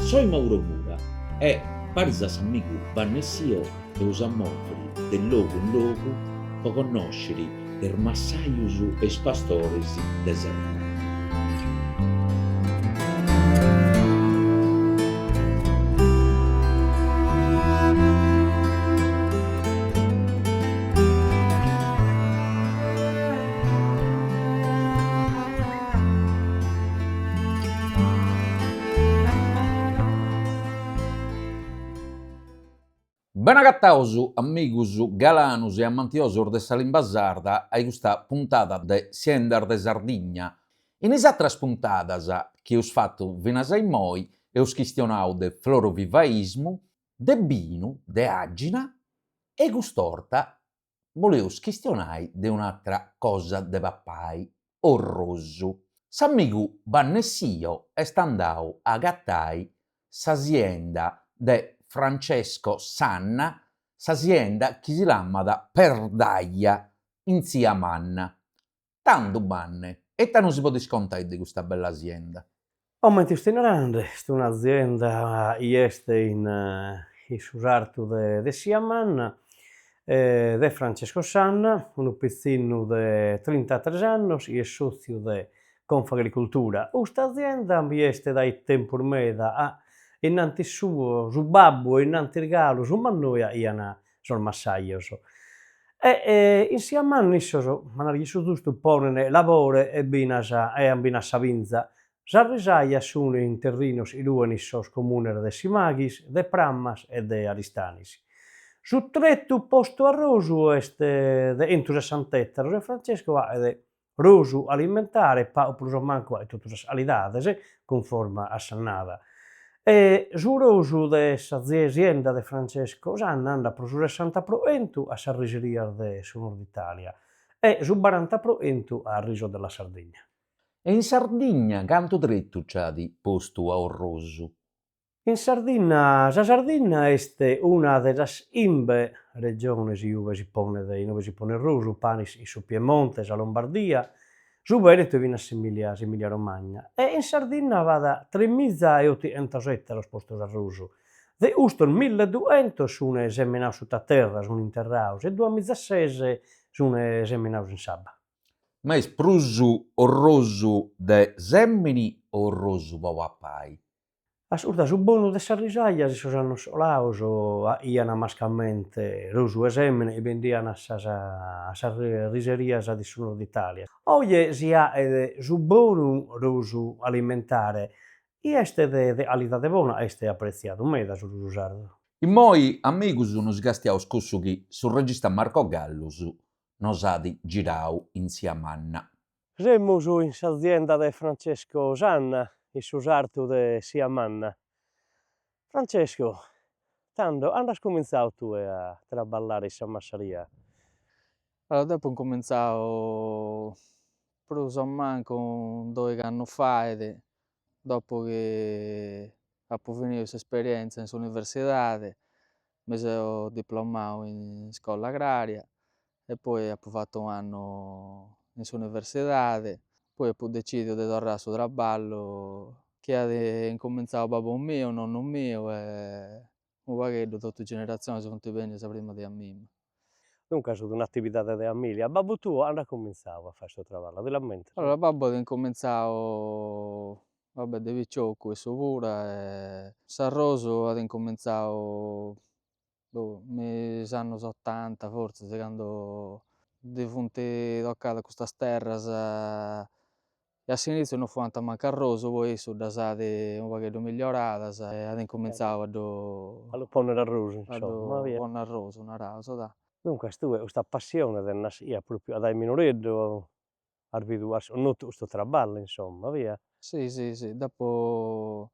Soy Mauro Mura e paris a s'amigu Vannessio e us ammofri de logu in logu po conoscere der massaius e is pastores de Serra. Benagattausu, amigus galanus e amantiosos de sa limba sarda a custa puntata de Siendar de Sardigna. In is atras puntadas chi eus fattu finas a imoi, eus chistionau de florovivaismu, de binu, de àgina e custorta voleus chistionare de un'altra cosa de papai, o rosu. S'amigu Vannessio est andau a gattai s'asienda de Francesco Sanna, s'asienda chi si lammat Perdaia, in zia Manna. Tantu banne, e non si pot iscontare di questa bella azienda. Momenti sto narrando, sta un'azienda este in Susartu de Siamanna, de Francesco Sanna, un pizzino de 33 anni, e socio de Confagricoltura. Questa azienda mi este dai tempor meda a innanti suo, su babbo e innanti regalo, su mannoia iana sono massaios. Insieme a nisso, magari su giusto ponene lavoro e ambinas a vinza. Sarrisaia sono in terrinos i due nissos comunes de Simagis, de Prammas e de Aristanis. Su trettu posto a rosu este de entus a Sant'Ettaros e Francesco va de rosu alimentare, pa plus o manco e tutte alidades, conforme a sannada. E su rosu de s'azienda de Francesco Sanna anda pro su 60% a sa riseria de su Nord Italia e su 40% a riso della Sardegna. E in Sardegna cantu trettu c'ha di postu a rosu? In Sardegna, sa Sardegna este una de las imbe regiones iue si pone si pone rosu, panis in su Piemonte, sa Lombardia, su Veneto e vinas Emilia Romagna. E in Sardegna vada 3.800 ettaros postos a rosu. De uston 1.200 sono seminaus sutta terra, sono interraus, e 2.600 sono seminaus in sabba. Ma è prusu o rosu de semmini o rosu po papai? Assurda, su bonu de Sarrisaia sos annos olaus ian mascamente rosu e semine e vendian a sas riserias di su Nord Italia. Oie si su bonu rosu alimentare este de alidade bona, este appreziadu meda su rosu sardu. Immoi, amigus, nos gastiaus cussu chi su regista Marco Gallus nos at girau in Siamanna. Semus in s'azienda de Francesco Sanna, in su sartu de Siamanna. Francesco, tanto, quando hai cominciato a traballare in sa massaria? Allora, dopo ho cominciato prus o manco 2 anni fa, dopo che ho finito l'esperienza in università, mi sono diplomato in scuola agraria e poi ho fatto un anno in università, poi ho deciso di tornare sul traballo, che ha incominciato babbo mio, nonno mio e un vaghetto, tutte generazioni sono venuti prima di me. Dunque, è stata un'attività di famiglia. Babbo tuo, quando ha cominciato a fare questo lavoro? Ti lamenti? Allora, babbo ha incominciato, vabbè, da piccolo questo pure, s'arroso ha incominciato, negli anni 80 forse, quando di fronte toccata questa terra, e all'inizio non fu tanto manco arroso, poi sono state un po' migliorate e ha incominciato Allo ponere arroso, a insomma, via. buon arroso, una rasa, da. Dunque, tu questa passione del nascere proprio dai minoreddo, arviduarsi, non tutto questo traballo, insomma, via. Sì, sì, sì, dopo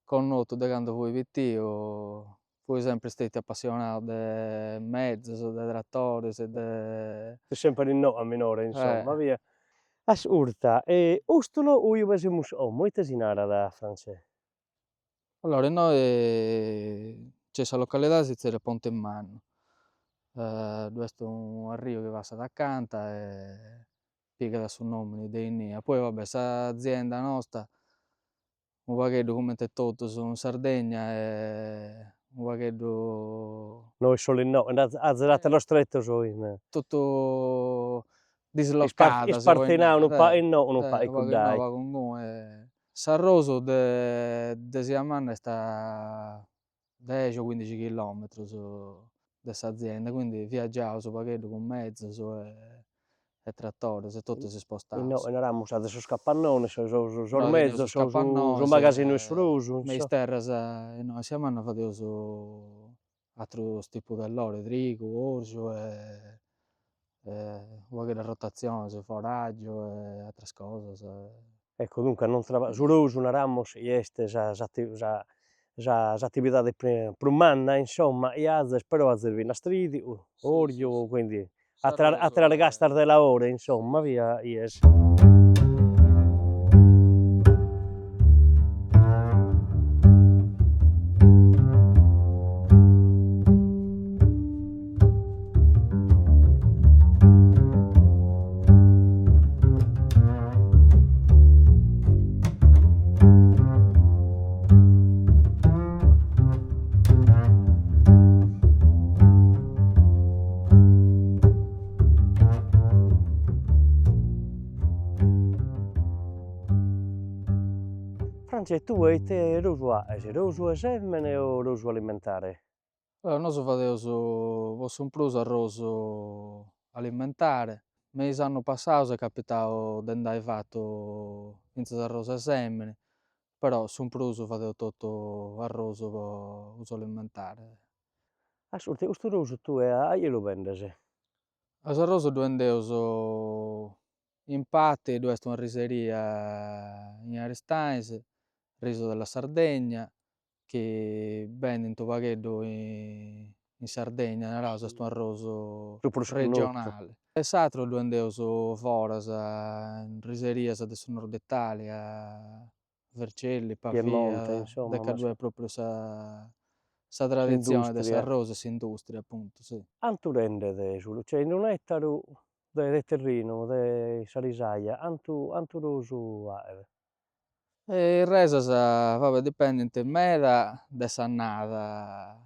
con noto da quando fui piccolo, fui sempre stato appassionato di mezzi, di trattori, di... Sei sempre in no a minore, Eh, insomma, via. As urta, e ustolo ui vesimus moite sinara da France. allora noi c'è questa località si chiama Ponte in Mano, dove è un rio che passa da accanto e piega da suo nome, dei Poi vabbè, questa azienda nostra un pagheddu comente totus in Sardegna un pagheddu Noi solo in no, azzerat lo stretto so in totu dislocadas ispartenau unu poimedda, pagu innoga, unu pagu unu pagu innoi, cuddai. pagu inguni s'arrosu de sia manna est a 10 o 15 chilometrus de s'azienda, quindi viaggiaus u pagheddu cun mezus e trattoris e totu si Innoga spostaus. naramus at sos cappannones, sos Innoi teniaus ormezzos, is su capannones, magasinu 'e su rusu, me is terras innoi a sia manna fadeus aterus tipu de loro, trigu, orzu u pagheddu de rotazziones, foraggiu e atras cosas. Ecco dunque non su rusu naramus iest s'attividade prus manna insomma, iazes però azerbina nastridiu, Sì, sì, orju, sì. quindi S'arrosu atter'e gastar de laore insomma, sì, sì. via ies. France, tu ite rosu faghes? Rosu 'e semene o rosu alimentare? Nosu fadeus possu in prus arrosu alimentare. Me is annos passaus est capitadu de nd'aer fattu finzas arrosu 'e semene, però su prus fadeus totu arrosu po usu alimentare. Assurdu, custu rosu tue a ite lu bendes? A s'arrosu ddu 'endeus in Patti, ddu est una riseria in Aristanis, Riso della Sardegna, chi bendint unu pagheddu in Sardegna, naraus est unu arrosu Su prus connotu. regionale. E s'aturu ddu 'endeus foras in riserias de su Nord Italia, Vercelli, Piemonte Pavia, insomma, ma decadue proprio sa tradizione de s'industria. s'arrosu e s'industria appunto, sì. Antu rendet cioè in un'ettaru de terrinu, de sa risaia, antu rosu faghet? Resas, vabbè dipendint meda de s'annada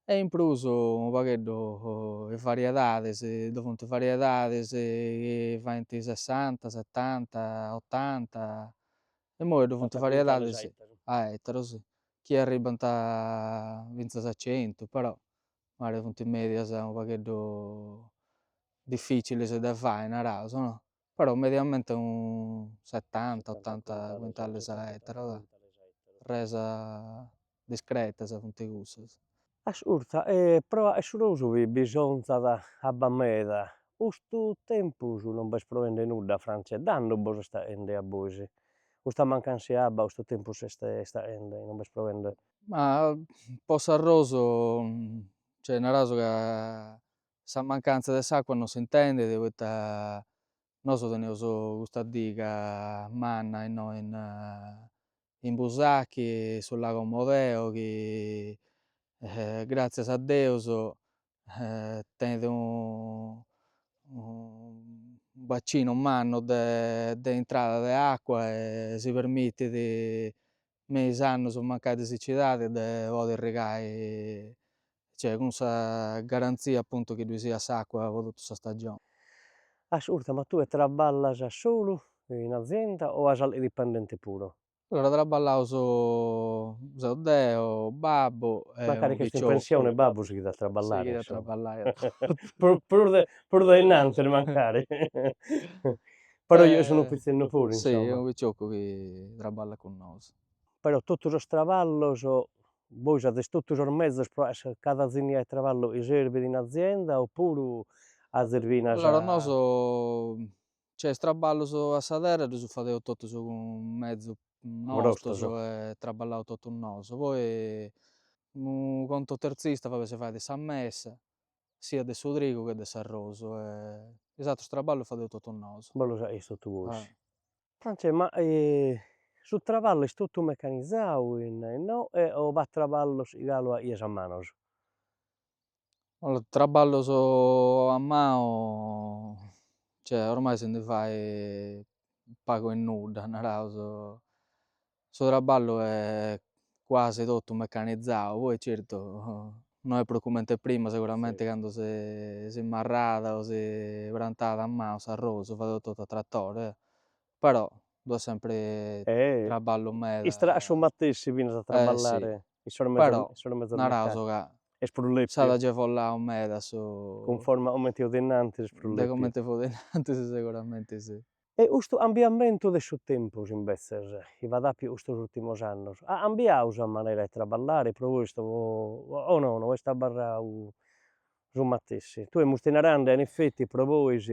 e in prus unu pagheddu variedades, du funt variedades chi faint 60, 70, 80 e immoe ddu funt 80 quintales a variedades ettaru. a ettaru sì, chi arribant a finzas a 100, però magari funt medias unu pagheddu difficilis de faghere naraus no, però mediamente un 70, 70 80 quintales, quintales a 70, 80 ettaru dai. quintales a ettaru. Resa discretas funt cussas. Assurda, però su rosu bisonzat abba meda. Custu tempus non b'est provende nudda, France, tando bos est aende a bois? Custa mancanza 'e abba custu tempus est aende, non b'est provende? Ma po s'arrosu, cioè naraus ca sa mancanza de s'acqua non s'intendet poita nosu teneus custa diga manna innoi in Busacchi, sul lago Modeo chi, gratias a Deus, tenet un bacino mannu de intrada de acqua e si permittit me is annus mancai de sicidade de podi irrigai, cioè cun sa garanzia appunto chi ddoi siat s'acqua po totu sa stagione. Assurda, ma tue traballas solu in azienda o as ali'i dipendente puru? Allora traballaus seu deo, babbu e Mancari unu ch'est in picioccu. pensione babbu sighiat a Sì, traballare chi da insomma. traballare a totu. Puru de innanzere mancari. Però io sono pizzinnu puru Sì, è insomma. unu picioccu chi traballat cun nosu. Però totu sos traballos bois ades totu sos mezus pro cada zinnia 'e traballu iserbit in azienda o puru azerbinas Allora a nosu, cioè is traballus a sa terra ddus fadeus totus cun mezus brostos? nostros e traballaus totu nosu. Poi unu conto terzista si faghet sa messa, sia de su trigu che de s'arrosu is aterus traballus fadeus totu nosu. Bellu is totu bois. Ah. France, ma su traballu est totu meccanizau no o b'at traballos igalu a ias a manos? Allora traballus a mano, cioè ormai si ndi faghet pagu e nudda naraus. Su traballu è quasi tutto meccanizzato, poi certo non è pro comente prima Sì. sicuramente quando si marrada o si prantada a mano s'arrozu, fa tutto a trattore, però do sempre E traballu su meda matessi finas a sì, traballare però in s'ora naraus mezzormentade. ca E sprulleppio, s'at agevollau meda su conforme aumenti 'oddennanti de sprulleppio. comente fudennantis seguramente sì. E custu cambiamentu de su tempus imbezes, iat api custos ultimos annos, cambiadu sa manera de traballare pro custu o no, est abarradu su matessi? Tue musti narande in effetti pro bois,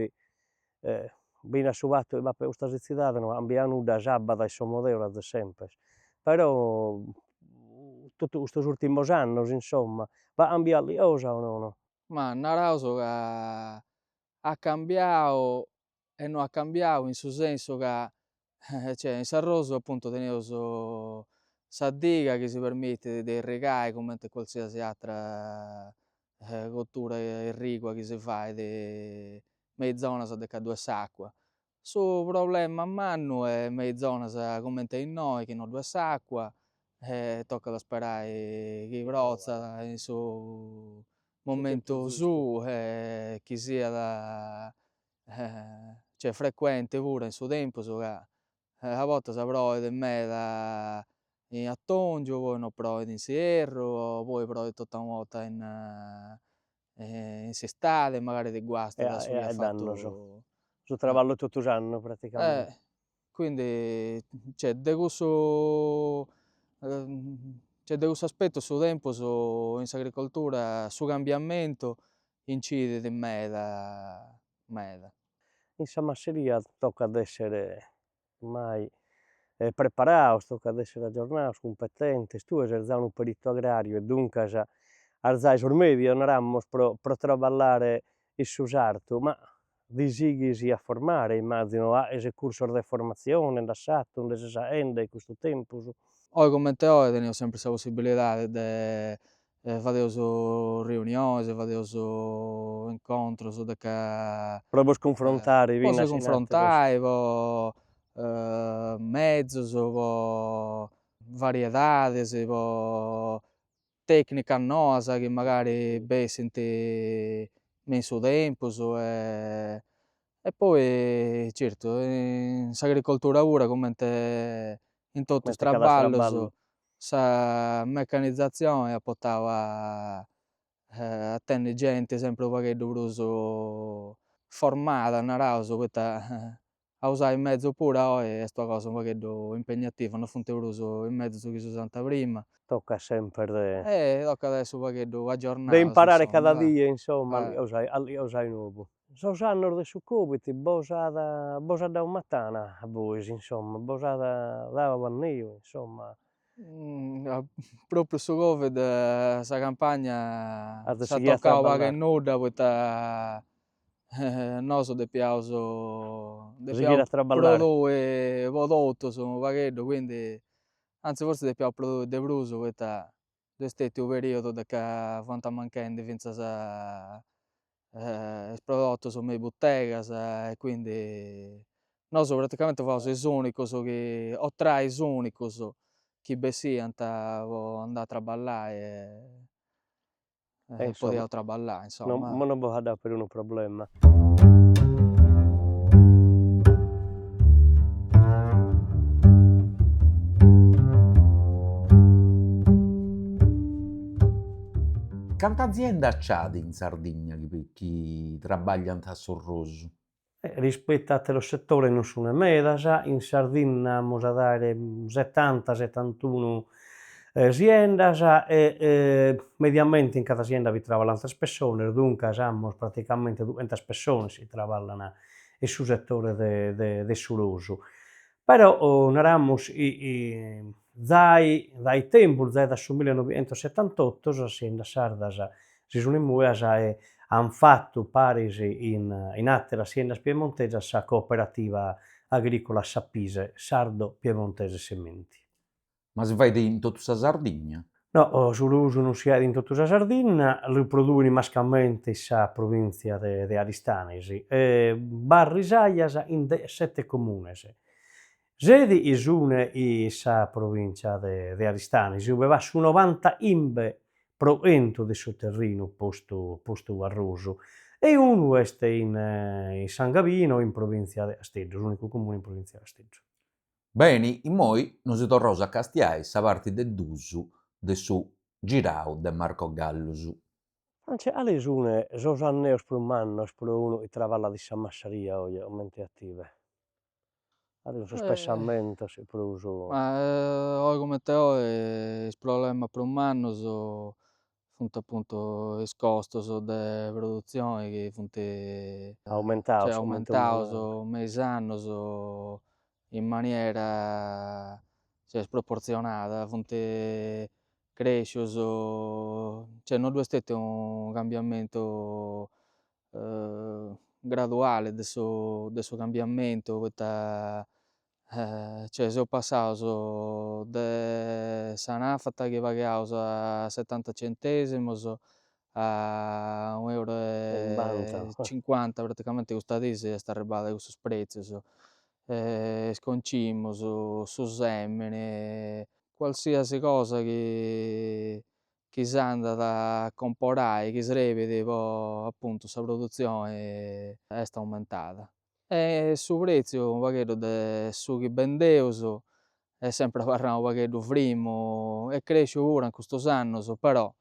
bina a su fattu chi b'apo custa sizzidade non cambiadu nudda, s'abbat est s'omodeo de sempes, però totu custos ultimos annos insomma, b'at cambiadu liosa o no? Ma naraus ca ha cambiau e no ha cambiau in su sensu ca, cioè in s'arrozu appunto teneus sa diga chi si permittit de irrigai comente qualsiasi atra, cottura irrigua chi si fait mei zonas de ca du est s'acqua. Su problema a mannu è mei zonas comente innoi chi non du est s'acqua, toccat asperai chi prozat in su Su tempu momentu giustu. su, chi siat cioè frequente puru in su tempus ca, a bortas proit meda in attongiu, poi non proit in s'ierru, poi proit tota una volta in s'istade, magari ti guastat su chi ha Dannoso. fattu Su traballu totu s'annu eh, praticamente. quindi cioè de cussu cioè de cussu aspettu su tempus in s'agricoltura su cambiamentu incidet meda, meda. In sa masseria toccat esse ormai, preparados, toccat esse aggiornados, cumpetentes. Tue ses già unu perito agrariu e duncas arzais ormedios narammus pro traballare in su sartu, ma ti sighis a formare immagino, ais cursos de formazione in s'attu, nde ses aende in custu tempus? Oi comente oi teneus sempre sa possibilidade de fadeus reuniones, fadeus incontrus de ca Pro vos confrontare po si finas in atteros. confrontai, po mezus, po variedades, po tecnicas noas chi magari bessint me in su tempus, e poi certu in s'agricoltura pura comente in totus is Comente cada traballus traballu. sa meccanizzazione a portau a tenni gente sempre unu pagheddu prus formada naraus, poita a usare i mezzus pura oe est una cosa unu pagheddu impegnativa, non funt prus i mezus chi s'usant prima. Toccat semper Toccat a esse unu pagheddu de aggiornados imparare cada insomma, die insomma eh. a liosai novu. Sos annos de su Covid bos at dadu matana a bois insomma, bos at dadu abanntiu insomma, A propriu su Covid sa campagna at s'at sighidu a toccau pagu e traballare, nudda poita nosu sighidu depiaus a traballare. produi produttus unu pagheddu, quindi anzi forsi depiaus produi de prus poita du est stetiu u periodu de ca fuant manchendi finzas is prodottus me i buttegas e quindi nosu praticamente fuaus is unicus chi o tra is unicus chi bessiant po andà a traballai E e insomma, podiaus traballai insomma. non bos at dadu perunu problema. Canta azienda c'at in Sardigna chi trabagliant a s'arrozu? Rispetto a atteros settores non sun medas, in Sardigna amus a dare 70, 71 aziendas mediamente in cada azienda vi traballant 3 pessones, duncas amus praticamente 200 pessones chi traballan in su settore de s'urosu. Però naramus dai tempus, dai da su 1978 sas aziendas sardas si sun immuidas e han fattu paris in atteras aziendas piemontesas sa cooperativa agricola Sappise Sardo Piemontese Sementi. Ma si fait in totu sa Sardigna? No, s'urusu non si at in totu sa Sardigna, lu produin mascalmente in sa provinzia de Aristanis, barris aias in 17 comunes. Sedi isune in sa provincia de Aristani, si va su 90 imbe pro entu de su terrinu postu arrosu. E unu est in San Gavino, in provincia de Asteddu, l'unico comune in provincia de Asteddu. Beni, immoi nos torrosa a castiai sa parte de dusu de su girau de Marco Gallus. France, ali sune sos anneos pro mannos pro unu chi traballat in sa massaria oe, mente attive. Ali sos Eh, pesamentos prus ma oi come te oe is problemas prus mannos funt appunto is costos de produzione chi funt aumentados, aumentados meis annos in maniera sproporzionada, funt crescius, non du est stetiu un cambiamento graduale de su cambiamento poita seus passaus de sa nafta chi paghiaus a 70 centesimos a 1 € in banda. e 50 praticamente custa dì est arribada a custos prezios. Is concimmus, su semene, qualsiasi cosa chi s'andat a comporai, chi srebit po appunto sa produzione est aumentada. E su preziu u pagheddu de su chi bendeus est sempre abarradu u pagheddu frimu, est cresciu puru in custos annos, però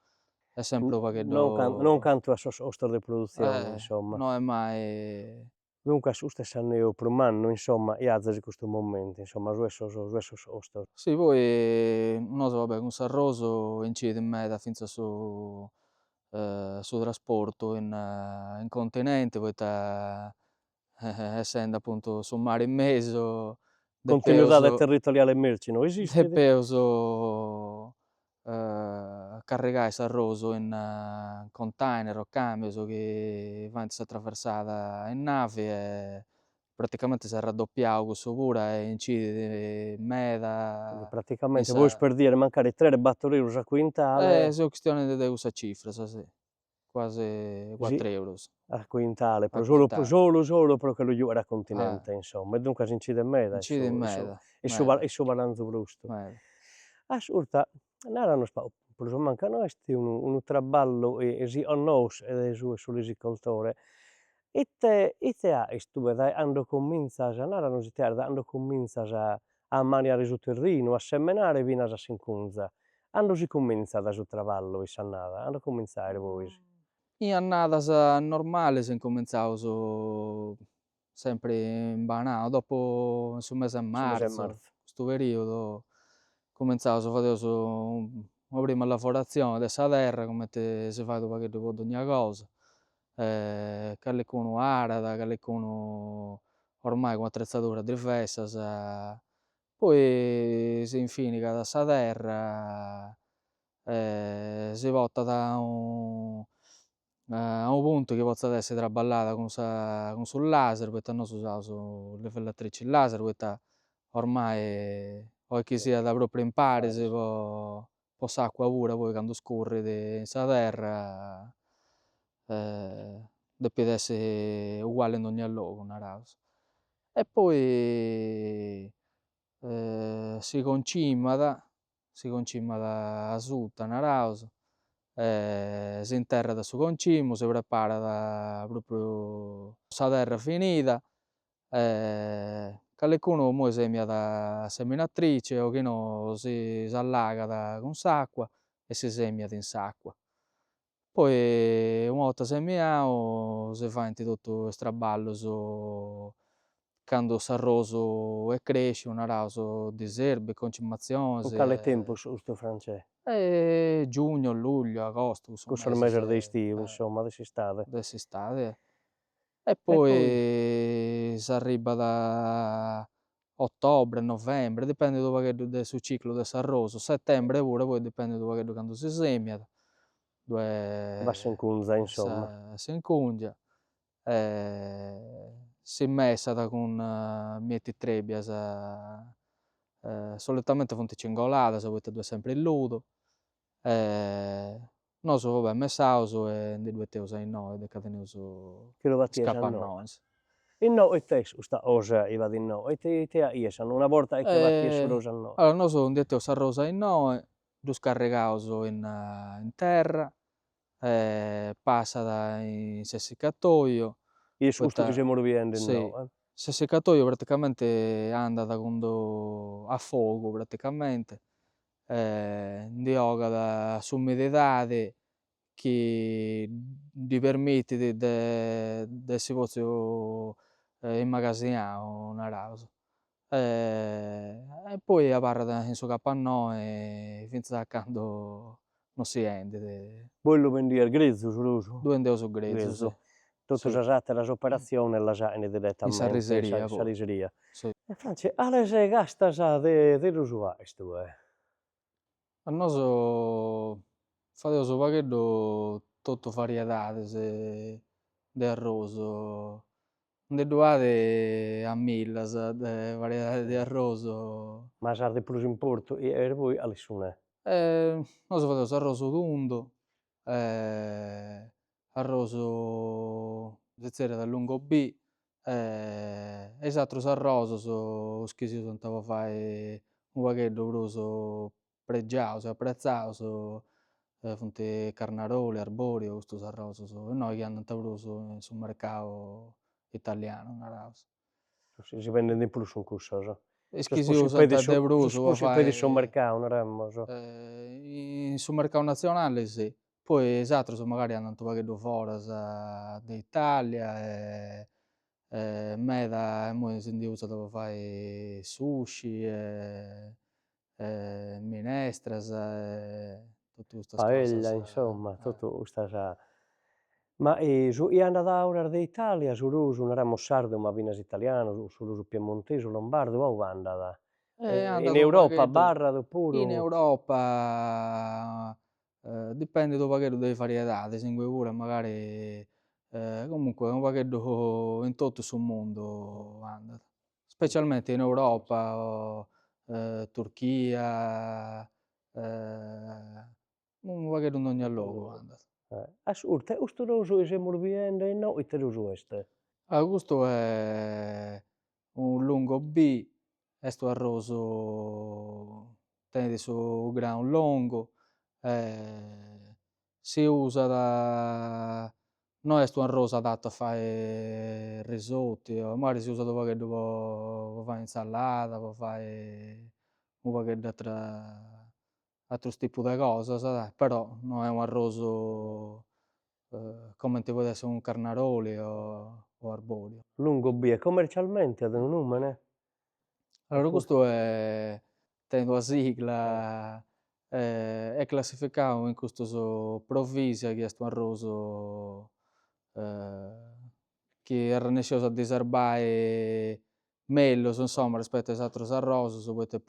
è sempre u Non pagheddu cantu a sos costos de produzione, insomma. no è mai Duncas custu est s'anneu pro mannu, insomma, iarzas in custu momentu, insomma, su essos costos. sì, poi nosu vabbè cun s'arrozu incidim meda finzas su trasportu in continente poita essendo appunto su mare in mesu Continuidade territoriale merci non esistit. depeus carregai s'arrozu in container o camios chi faint sa traversada in navi e praticamente s'est raddoppiadu cussu pura e incidit Quindi meda in praticamente bois sa per dire mancari 3-4 € a quintale, so chistione de cussa cifras, sì, quasi sì, 4 € a quintale, a pro quintale. solu pro che lo giuare a Eh, continente, insomma, e duncas incide meda incidit meda, e meda, su balanzu frustu. meda. Assurta, naranos prus o manca no est unu traballu si annous su risicoltore. Ite ais tue dae cando cominzas, naranos ite dae cando cominzas a maniare su terrinu, a semenare finas a s'incunza. Cando si cominzat su traballu in s'annada? Cando cominzaire bois? In annadas normales incomenzaus sempre in banau, dopo in su mese de Su mese de marzu, marzu. custu periodu, cumenzaus fadeus una prima lavorazione de sa terra, comente si fait u pagheddu po donnia cosa, callicunu arat, callicunu ormai con attrezzaduras diversas, poi si infinigat sa terra, si portat a unu puntu chi potzat essi traballada cun su laser, poita nosu usaus livellatrice laser, poita ormai oe chi siat propriu in paris Paris. po s'acqua pura poi candu scurrit in sa terra, depit essi uguale in donnia logu, naraus. E poi si concimat a sutta, naraus, s'interrat su concimu, si preparat propriu sa terra finida, callicunu imui semiat a seminatrice, ochino s'allagat cun s'acqua e si semiat in s'acqua. Poi una otta semiau si faint totu is traballus cando s'arrozu est cresciu, naraus, diserbi, concimaziones, In cale tempus custu Francè? giugno, luglio, agosto, cussus Cussos meses meses de istiu, insomma, de s'istade. de s'istade. E E poi? poi s'arribat a ottobre, novembre, dipende unu pagheddu de su ciclu de s'arrozu, settembre pure, poi dipende unu pagheddu candu si semiat, Va s'incunza, insomma. s'incundia, si messat cun mieti trebbias, solitamente funt cingoladas poita du est sempre in ludu, nosu vabbè messaus e ndi lu 'etteus a innoe, deca tenius Chi lo is battias a innoe. capannois. Innou ite custa osa iat innou, ite aies una volta che battiat su rosa innou? Allora, nosu nd'eteus sa rosa innoe, ddus carregaus in terra, passat in s'essiccatoio, Ies custu chi poita semus biende sì, innou, s'essiccatoio praticamente andat cun a fogu praticamente, ndi 'ogat s'umididade chi ddi permittit de essi potziu immagasinau, naraus. E poi abarrat in su capannòe finzas a cando non si endit. Voi lu bendiat grizu su rosu? Due ndeus grezzu, sì. Grizu. Totu Sì. sas atteras operazione las faghen In direttamente in sarriseria puru. sarriseria. Sì. E Franci, cales gastas de rosu fais tue? A nosu fadeus u pagheddu totu variedades de arrozu. Nde ddu at a millas de variedades de arrozu. Ma sas de prus importu, e poi cales sun? Nosu fadeus arrozu tundu, arrozu si zerriat lungo B, e is aterus arrozus chi si usant po fai unu pagheddu prus pregiaus e apprezzaus, funt carnaroli, arborio, custus arrozus, innoi chi andant prus in su mercadu italianu, naraus. Si vendet de prus sun cussos. Is chi Sos si prus usant impedis de prus sos po prus impedis su fai mercadu, naremos. in su mercadu nazionale sì, poi is aterus magari andant unu pagheddu foras de Italia meda imui si ndi usat po fai sushi minestras totu custas Paella, cosas. insomma, totu custas. Ma andat auras de Italia su rosu, naremos sardu, ma binas italianu, su rosu piemontesu, lombardu, a ue andat? In Andat unu Europa pagheddu barrat in puru Europa, dipendit unu pagheddu de is variedades, ingui puru magari, comunque unu pagheddu in totu su mundu andat, specialmente in Europa, Turchia, unu pagheddu in donnia logu andat. assurd, custu rosu chi semus biende innou, ite rosu est? Custu è un lungo B, est u arrozu tenit su granu longu, si usat no est u arrozu adattu a fai risotti, magari si usat unu pagheddu po fai insalada, po fai unu pagheddu atterus tipu de cosas, però no è un arrozu comente poit esse un carnaroli o arborio. Lungo B, e commercialmente at unu numene? Allora Oppure custu tenit una sigla, è classificau in custos Provisia, chi est unu arrozu, chi arrennescius a diserbai mellus insomma rispetto a is aterus arrozus, poita è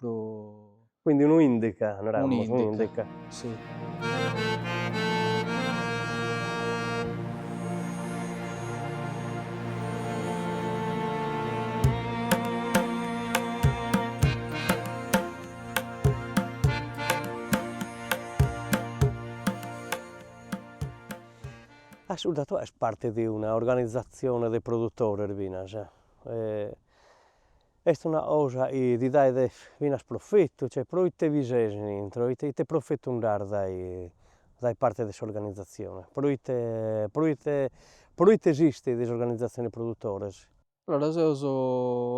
quindi unu indica, naremos, un'indica, un'indica. sì. Assurda, tu es parte di una organizzazione de produttores binas, est una cosa chi ti dait binas profittu, cioè proite vi ses intro, ite profittu nd'at dai parte de s'organizzazione, proite esistit disorganizzazione de produttores? Allora seus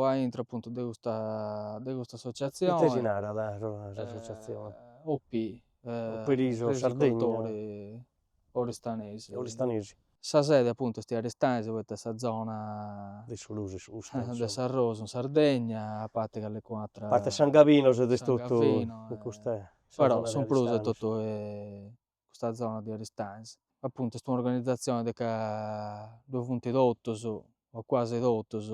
aintro appunto de custa Ite si associazione, narat s'associazzione? OP, Operiso Sardegna, Risicoltori Oristanesi. Oristanesi, Sa sede appunto est a Aristanesi, poita sa zona de su lusu giusta, de insomma. s'arrozu in Sardegna, a parte che alle A parte quatra San Gavino siete San tutto Gavino, in questa però zona di sun prus Aristanis. totu custa zona di Aristanis. Appunto est un'organizzazione de ca dove funt totus, o quasi totus,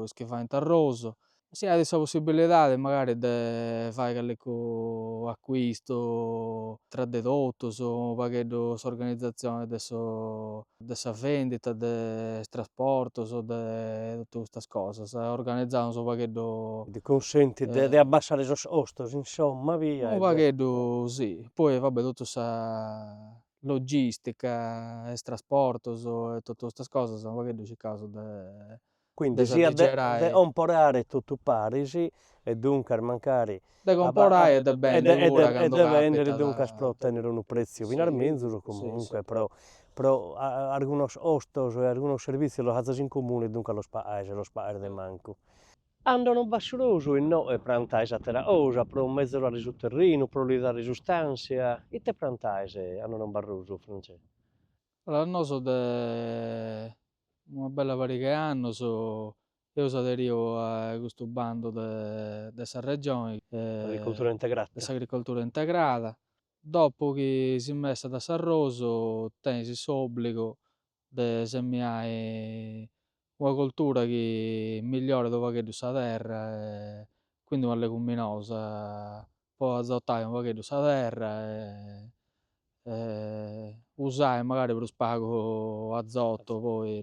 is chi faint arrozu. Si at sa possibilidade magari de fai callincu acquistu tra de totus, unu pagheddu s'organizzazione de sa vendita, de is trasportus, de totu custas cosas. Organizzamus unu pagheddu Ti consenti de abbassare sos costos, insomma, via, unu pagheddu sì. Poi vabbè totu sa logistica, is trasportus e totu custas cosas unu pagheddu circaus Quindi de sia de s'arrigerare, comporare tutto parisi e dunque mancare de comporare e de vendere pure e quando de vendere capita dunque da pro ottenere un prezzo sì, finalmente sì, sì. comunque pro algunos ostos e algunos servizi lo hazas in comune dunque lo spaese de manco. Andano bascioroso e no e prantaise a terra osa pro un mezzo la su terreno pro li dare sostanzia e te prantaise hanno non barroso Francesco. Allora, noso de una bella variga de annos eo s'aderio a custu bandu de sa regione, Agricoltura de integrata. s'agricoltura integrada. Dopo chi si messa da s'arroso, tenisi s'obbligo de semmiare una coltura chi migliore do fagheddu sa terra, quindi una leguminosa, po azottare un pochettru sa terra usare magari prus pagu azoto poi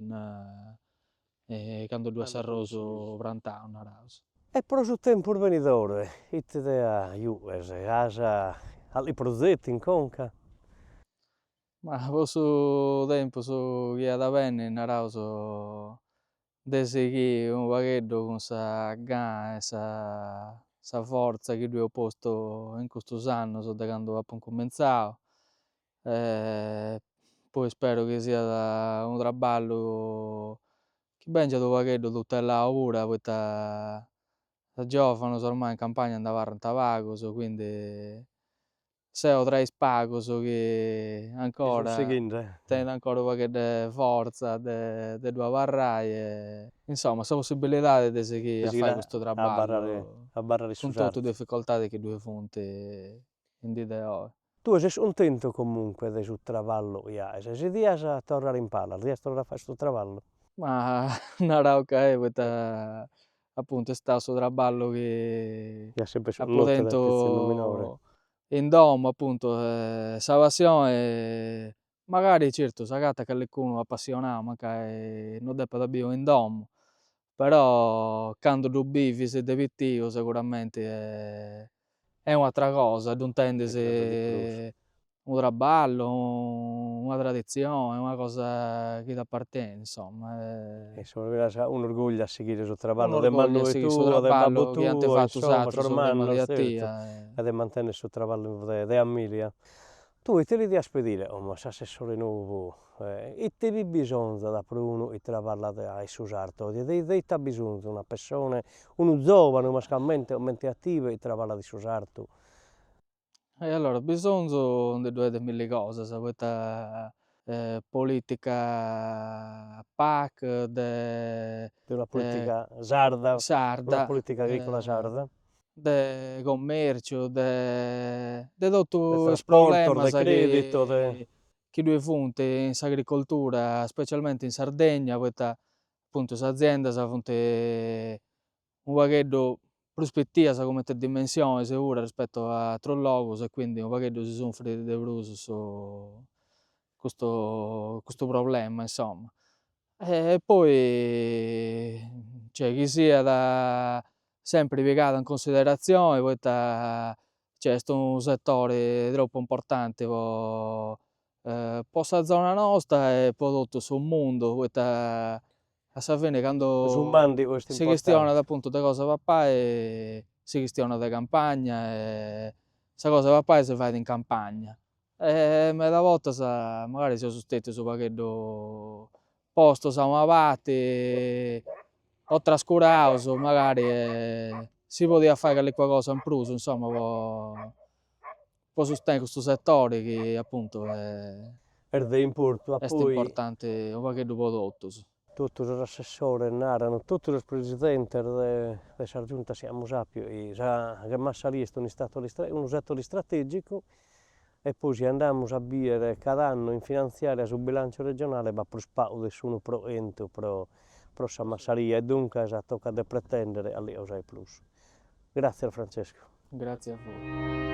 cando ddu est arrosu prantau, naraus. E pro su tempus venidore, ite dea iues, asa alli progetti in conca? Ma po su tempus chi at a benniri naraus de sighi unu pagheddu cun sa gana e sa forza chi tue eo postu in custus annos de candu apo incumenzau. Poi spero chi siat unu traballu chi bengiat unu pagheddu tutellau pura poita sa giovanos ormai in campagna nde abarrant pagus, quindi seu tra is pagus chi Chi ancora conseguinte? tenent ancora unu pagheddu de forza de ddu abarrai insomma sa possibilidade de sighi a fai Designa custu traballu a barrare cun su totu i sartu. difficoltadi chi tue funt in di de oe. Tu ses contento comunque de su traballo chi ais, e si dias a torrare in pala, dias torrare a fare stu traballo? Ma narau ca poita appunto è stau su traballu chi Chi ha sempre apo notte del pezzino minore. tentu in domo appunto, sa passione magari certu s'agatat callicunu appassionau mancai non depet a bivi in domo, però cando ddu bivis de pittiu seguramente è un'attra cosa, ddu Qualcosa di plus. intendisi unu traballu, una tradizione, una cosa chi t'appartien insomma, Insomma, un orgoglio a seguire su un traballo de orgoglio a mannu sighi su tuo, de babbu traballu chi ante tuo, fattu insomma, s'atteru su prima sormanno, de a certo, tia, e de mantenere su traballo de Amilia. Tu ite li dias pedire, oh, ma s'assessore nuovo, ite vi bisonza da pro unu chi traballat a su sarto, de ite ha bisonza una persona, unu giovane, mascalmente, mente attivo chi traballat di su sartu? e allora bisonzu de due de milli cosas, poita, politica PAC, De una ehm, politica sarda, una sarda, politica agricola sarda, de commerciu, de de totu is trasporto, de problemas credito, de... chi tue funt in s'agricoltura, specialmente in Sardegna, poita appunto s'aziendas funt unu pagheddu prus pittias comente dimensiones pura rispetto a aterus logus e quindi unu pagheddu si sunfrit de prus custu problema insomma. E poi cioè chi siat sempre piegadu in considerazione poita cioè est unu settore troppu importante po sa zona nostra e po totu su mundu, poita a sa fine Su cando mandi questo è si chistionat importante. appunto de cosa pappai, si chistionat de campagna e sa cosa pappai si fait in campagna. Meda bortas magari seus stetiu su pagheddu postos a una parte o trascuraus magari si podiat fai callicuna cosa in prus insomma po sustenere custu settore chi appunto Er de importu, a est poi importante unu pagheddu po totus. totus os assessores narano, totus os presidentes de sa giunta siamo sapiu, che Massalia est un settore strategico e poi se andiamo a vedere cada anno in finanziaria sul bilancio regionale va prus pagu de s'unu pro ente pro sa Massalia e dunque tocca de pretendere a lì osai plus. Grazie Francesco. Grazie a voi.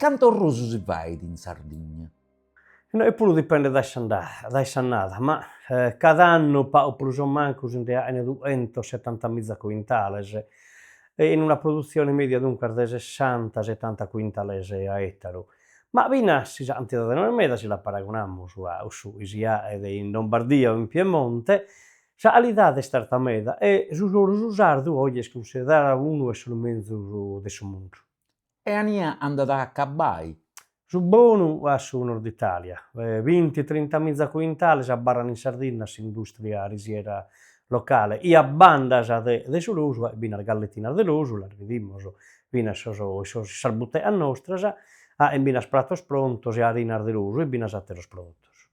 canto rosu si fait in Sardigna? No, e puru dipende da s'annada, ma cada annu pagu prus o mancus in 270.000 quintales, e in una produzione media dunque de 60-70 quintales a ettaru. Ma binassis, antidade non est meda si la paragonamus a su sia in Lombardia o in Piemonte, sa calidade est starta meda e su sardu oggi est consideradu unu 'e sos menzus de su mundu. E ania andat a accabai. Su bonu a su Nord Italia, 20-30.000 quintales abbarran in Sardegna s'industria risiera locale. Ia bandas de su lusu, binas galletinas de lusu, las bidimus, binas sos sarbuteas nostras, e binas pratos prontos e harinas de lusu e binas atteros produtos.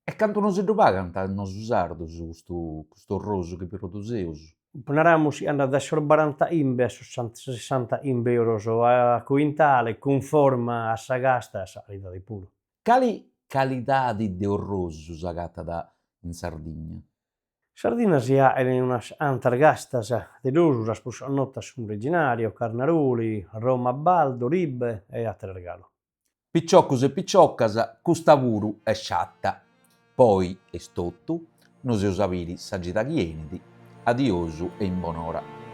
E cantu non si ddu pagant a nosu sardus custu rosu chi produseus? Naramus andat da sos 40 imbe a sos 60 imbe euros a quintale, conforma a sa gasta e a sa calidade puru. Cali calidadi de rosu s'agattat in Sardigna? Sardina si ha in unas antar gastas de lusu, as prus annotas sun originario, carnaruli, Roma baldo, ribbe e attere regalo. Picciocus e picciocas, custa puru est sciatta. Poi est totu, nos eus a biri sa gita chi enit. Adiosu e in bonora.